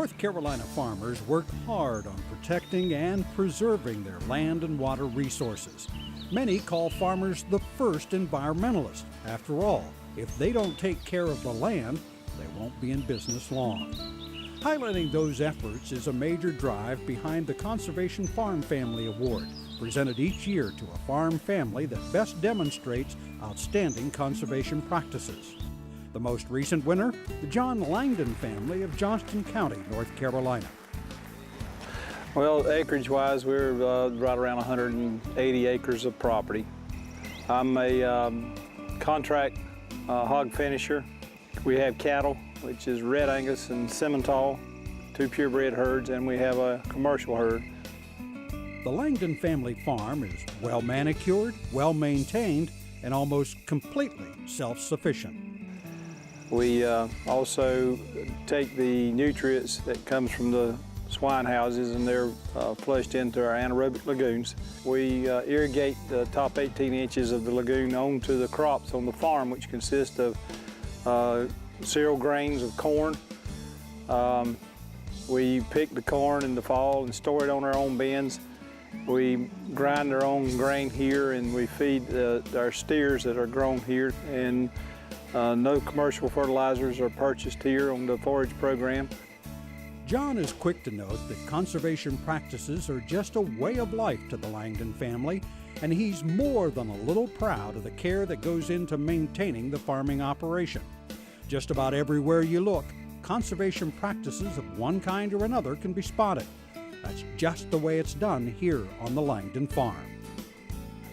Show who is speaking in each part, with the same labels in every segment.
Speaker 1: North Carolina farmers work hard on protecting and preserving their land and water resources. Many call farmers the first environmentalists. After all, if they don't take care of the land, they won't be in business long. Highlighting those efforts is a major drive behind the Conservation Farm Family Award, presented each year to a farm family that best demonstrates outstanding conservation practices. The most recent winner, the John Langdon family of Johnston County, North Carolina.
Speaker 2: Well, acreage-wise, we're right around 180 acres of property. I'm a contract hog finisher. We have cattle, which is Red Angus and Simmental, 2 purebred herds, and we have a commercial herd.
Speaker 1: The Langdon family farm is well manicured, well maintained, and almost completely self-sufficient.
Speaker 2: We also take the nutrients that comes from the swine houses, and they're flushed into our anaerobic lagoons. We irrigate the top 18 inches of the lagoon onto the crops on the farm, which consist of cereal grains of corn. We pick the corn in the fall and store it on our own bins. We grind our own grain here, and we feed our steers that are grown here, and no commercial fertilizers are purchased here on the forage program.
Speaker 1: John is quick to note that conservation practices are just a way of life to the Langdon family, and he's more than a little proud of the care that goes into maintaining the farming operation. Just about everywhere you look, conservation practices of one kind or another can be spotted. That's just the way it's done here on the Langdon farm.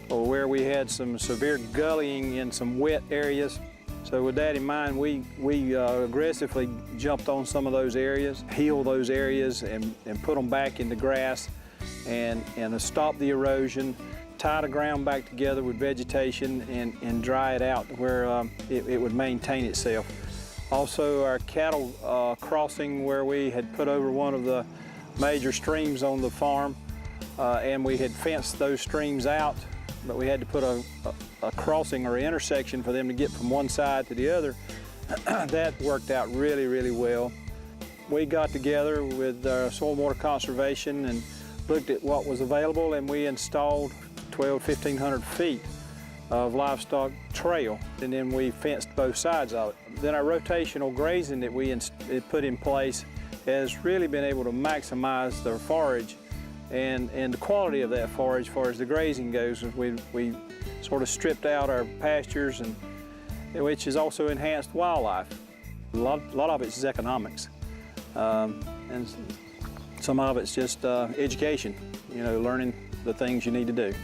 Speaker 2: Well, where we had some severe gullying in some wet areas, so with that in mind, we aggressively jumped on some of those areas, healed those areas, and put them back in the grass, and stop the erosion, tie the ground back together with vegetation, and dry it out where it would maintain itself. Also, our cattle crossing, where we had put over one of the major streams on the farm, and we had fenced those streams out, but we had to put a crossing or intersection for them to get from one side to the other. That worked out really, really well. We got together with Soil and Water Conservation and looked at what was available, and we installed 1,500 feet of Livestock Trail, and then we fenced both sides of it. Then our rotational grazing that we put in place has really been able to maximize the forage and the quality of that forage as far as the grazing goes. We sort of stripped out our pastures, and which has also enhanced wildlife. A lot of it is economics, and some of it's just education, learning the things you need to do.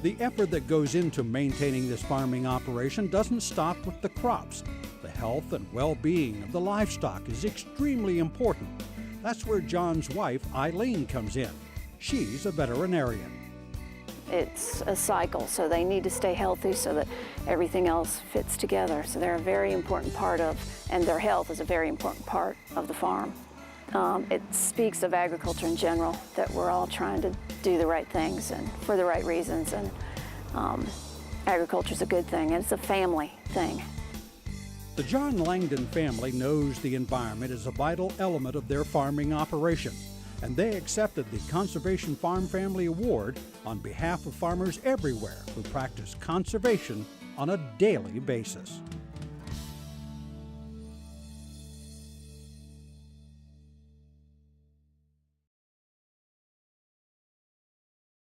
Speaker 1: The effort that goes into maintaining this farming operation doesn't stop with the crops. The health and well-being of the livestock is extremely important. That's where John's wife, Eileen, comes in. She's a veterinarian.
Speaker 3: It's a cycle, so they need to stay healthy so that everything else fits together. So they're a very important part of, and their health is a very important part of the farm. It speaks of agriculture in general, that we're all trying to do the right things and for the right reasons, and agriculture's a good thing, and it's a family thing.
Speaker 1: The John Langdon family knows the environment is a vital element of their farming operation, and they accepted the Conservation Farm Family Award on behalf of farmers everywhere who practice conservation on a daily basis.